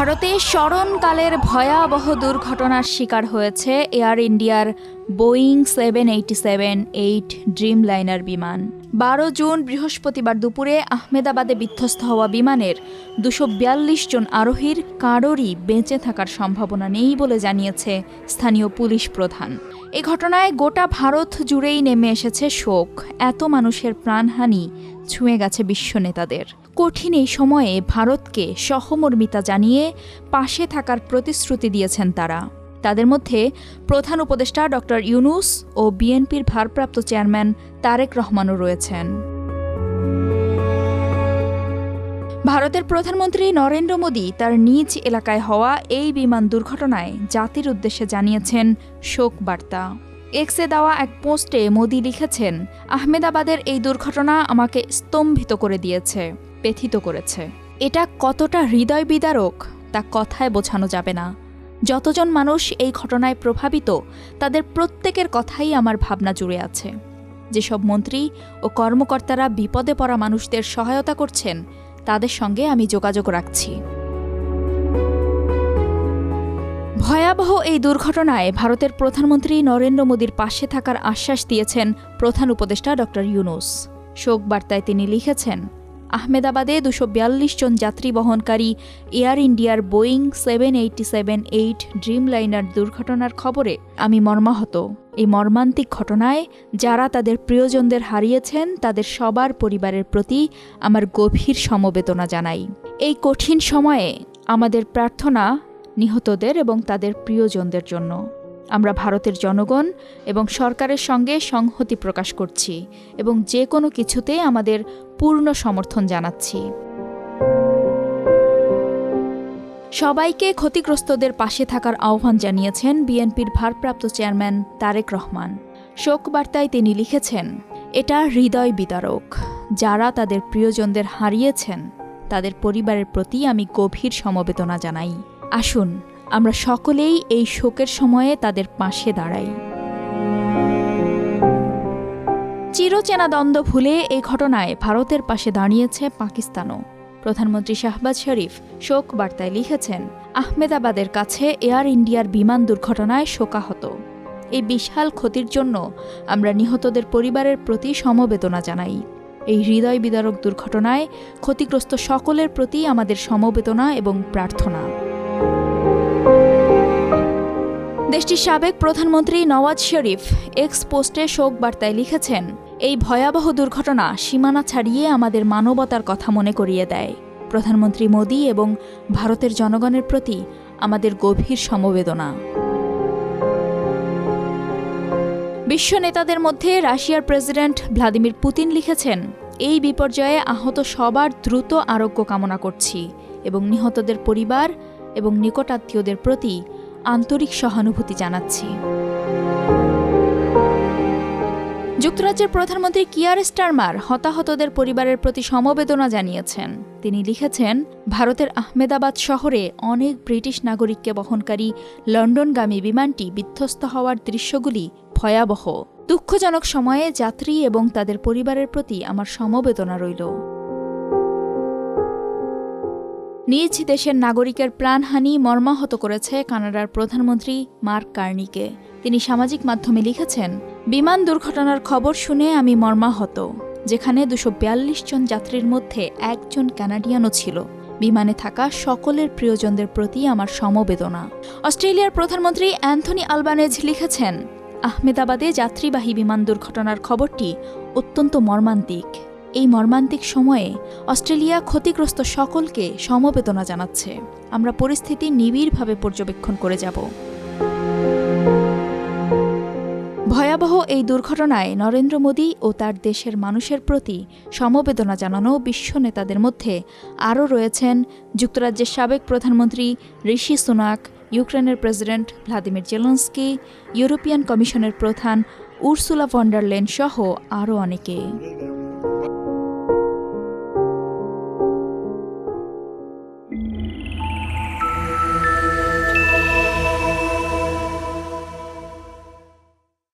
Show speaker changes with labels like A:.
A: ভারতে স্মরণকালের ভয়াবহ দুর্ঘটনার শিকার হয়েছে এয়ার ইন্ডিয়ার বোয়িং 787-8 ড্রিমলাইনার বিমান। 12 জুন বৃহস্পতিবার দুপুরে আহমেদাবাদে বিধ্বস্ত হওয়া বিমানের 242 জন আরোহীর কারোরই বেঁচে থাকার সম্ভাবনা নেই বলে জানিয়েছে স্থানীয় পুলিশ প্রধান। এ ঘটনায় গোটা ভারত জুড়েই নেমে এসেছে শোক। এত মানুষের প্রাণহানি ছুঁয়ে গেছে বিশ্ব নেতাদের। কঠিন এই সময়ে ভারতকে সহমর্মিতা জানিয়ে পাশে থাকার প্রতিশ্রুতি দিয়েছেন তারা। তাদের মধ্যে প্রধান উপদেষ্টা ডক্টর ইউনূস ও বিএনপির ভারপ্রাপ্ত চেয়ারম্যান তারেক রহমানও রয়েছেন। ভারতের প্রধানমন্ত্রী নরেন্দ্র মোদি তার নিজ এলাকায় হওয়া এই বিমান দুর্ঘটনায় জাতির উদ্দেশ্যে জানিয়েছেন শোক বার্তা। এক্সে দেওয়া এক পোস্টে মোদি লিখেছেন, আহমেদাবাদের এই দুর্ঘটনা আমাকে স্তম্ভিত করে দিয়েছে, ব্যথিত করেছে। এটা কতটা হৃদয় বিদারক তা কথায় বোঝানো যাবে না। যতজন মানুষ এই ঘটনায় প্রভাবিত তাদের প্রত্যেকের কথাই আমার ভাবনা জুড়ে আছে। যেসব মন্ত্রী ও কর্মকর্তারা বিপদে পড়া মানুষদের সহায়তা করছেন তাদের সঙ্গে আমি যোগাযোগ রাখছি। ভয়াবহ এই দুর্ঘটনায় ভারতের প্রধানমন্ত্রী নরেন্দ্র মোদির পাশে থাকার আশ্বাস দিয়েছেন প্রধান উপদেষ্টা ডক্টর ইউনূস। শোক বার্তায় তিনি লিখেছেন, আহমেদাবাদে 242 জন যাত্রী বহনকারী এয়ার ইন্ডিয়ার বোয়িং 787-8 ড্রিমলাইনার দুর্ঘটনার খবরে আমি মর্মাহত। এই মর্মান্তিক ঘটনায় যারা তাদের প্রিয়জনদের হারিয়েছেন তাদের সবার পরিবারের প্রতি আমার গভীর সমবেদনা জানাই। এই কঠিন সময়ে আমাদের প্রার্থনা নিহতদের এবং তাদের প্রিয়জনদের জন্য। আমরা ভারতের জনগণ এবং সরকারের সঙ্গে সংহতি প্রকাশ করছি এবং যে কোনো কিছুতে আমাদের পূর্ণ সমর্থন জানাচ্ছি। সবাইকে ক্ষতিগ্রস্তদের পাশে থাকার আহ্বান জানিয়েছেন বিএনপির ভারপ্রাপ্ত চেয়ারম্যান তারেক রহমান। শোক বার্তায় তিনি লিখেছেন, এটা হৃদয় বিদারক। যারা তাদের প্রিয়জনদের হারিয়েছেন তাদের পরিবারের প্রতি আমি গভীর সমবেদনা জানাই। আসুন আমরা সকলেই এই শোকের সময়ে তাদের পাশে দাঁড়াই। চিরচেনা দ্বন্দ্ব ভুলে এই ঘটনায় ভারতের পাশে দাঁড়িয়েছে পাকিস্তানও। প্রধানমন্ত্রী শাহবাজ শরীফ শোক বার্তায় লিখেছেন, আহমেদাবাদের কাছে এয়ার ইন্ডিয়ার বিমান দুর্ঘটনায় শোকাহত। এই বিশাল ক্ষতির জন্য আমরা নিহতদের পরিবারের প্রতি সমবেদনা জানাই। এই হৃদয় বিদারক দুর্ঘটনায় ক্ষতিগ্রস্ত সকলের প্রতি আমাদের সমবেদনা এবং প্রার্থনা। দেশটির সাবেক প্রধানমন্ত্রী নওয়াজ শরীফ এক্স পোস্টে শোক বার্তায় লিখেছেন, এই ভয়াবহ দুর্ঘটনা সীমানা ছাড়িয়ে আমাদের মানবতার কথা মনে করিয়ে দেয়। প্রধানমন্ত্রী মোদি এবং ভারতের জনগণের প্রতি আমাদের গভীর সমবেদনা। বিশ্ব নেতাদের মধ্যে রাশিয়ার প্রেসিডেন্ট ভ্লাদিমির পুতিন লিখেছেন, এই বিপর্যয়ে আহত সবার দ্রুত আরোগ্য কামনা করছি এবং নিহতদের পরিবার এবং নিকটাত্মীয়দের প্রতি আন্তরিক সহানুভূতি জানাচ্ছি। যুক্তরাজ্যের প্রধানমন্ত্রী কিয়ার স্টারমার হতাহতদের পরিবারের প্রতি সমবেদনা জানিয়েছেন। তিনি লিখেছেন, ভারতের আহমেদাবাদ শহরে অনেক ব্রিটিশ নাগরিককে বহনকারী লন্ডনগামী বিমানটি বিধ্বস্ত হওয়ার দৃশ্যগুলি ভয়াবহ। দুঃখজনক সময়ে যাত্রী এবং তাদের পরিবারের প্রতি আমার সমবেদনা রইল। নিজ দেশের নাগরিকের প্রাণহানি মর্মাহত করেছে কানাডার প্রধানমন্ত্রী মার্ক কার্নিকে। তিনি সামাজিক মাধ্যমে লিখেছেন, বিমান দুর্ঘটনার খবর শুনে আমি মর্মাহত, যেখানে 242 জন যাত্রীর মধ্যে একজন কানাডিয়ানও ছিল। বিমানে থাকা সকলের প্রিয়জনদের প্রতি আমার সমবেদনা। অস্ট্রেলিয়ার প্রধানমন্ত্রী অ্যান্থনি আলবানেজ লিখেছেন, আহমেদাবাদে যাত্রীবাহী বিমান দুর্ঘটনার খবরটি অত্যন্ত মর্মান্তিক। এই মর্মান্তিক সময়ে অস্ট্রেলিয়া ক্ষতিগ্রস্ত সকলকে সমবেদনা জানাচ্ছে। আমরা পরিস্থিতি নিবিড়ভাবে পর্যবেক্ষণ করে যাব। ভয়াবহ এই দুর্ঘটনায় নরেন্দ্র মোদি ও তার দেশের মানুষের প্রতি সমবেদনা জানানো বিশ্ব নেতাদের মধ্যে আরও রয়েছেন যুক্তরাজ্যের সাবেক প্রধানমন্ত্রী ঋষি সুনাক, ইউক্রেনের প্রেসিডেন্ট ভ্লাদিমির জেলেনস্কি, ইউরোপিয়ান কমিশনের প্রধান উর্সুলা ভন ডার লেয়েন সহ আরও অনেকে।